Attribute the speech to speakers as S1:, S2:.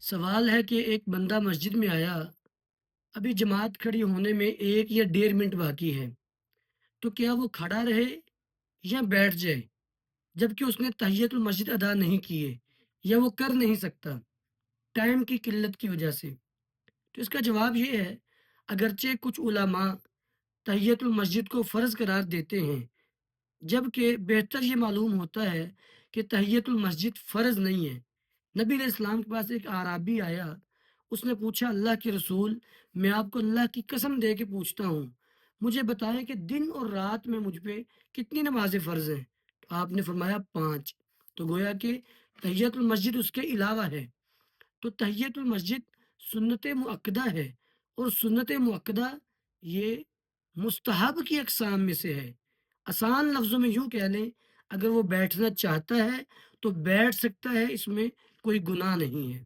S1: سوال ہے کہ ایک بندہ مسجد میں آیا، ابھی جماعت کھڑی ہونے میں 1 یا 1.5 منٹ باقی ہے، تو کیا وہ کھڑا رہے یا بیٹھ جائے؟ جبکہ اس نے تحیت المسجد ادا نہیں کی ہے یا وہ کر نہیں سکتا ٹائم کی قلت کی وجہ سے؟ تو اس کا جواب یہ ہے، اگرچہ کچھ علماء تحیت المسجد کو فرض قرار دیتے ہیں، جبکہ بہتر یہ معلوم ہوتا ہے کہ تحیت المسجد فرض نہیں ہے۔ نبی علیہ السلام کے پاس ایک اعرابی آیا، اس نے پوچھا، اللہ کے رسول، میں آپ کو اللہ کی قسم دے کے پوچھتا ہوں، مجھے بتائیں کہ دن اور رات میں مجھ پہ کتنی نمازیں فرض ہیں؟ تو آپ نے فرمایا 5۔ تو گویا کہ تحیت المسجد اس کے علاوہ ہے۔ تو تحیت المسجد سنت مؤکدہ ہے، اور سنت مؤکدہ یہ مستحب کی اقسام میں سے ہے۔ آسان لفظوں میں یوں کہہ لیں، اگر وہ بیٹھنا چاہتا ہے تو بیٹھ سکتا ہے، اس میں کوئی گناہ نہیں ہے۔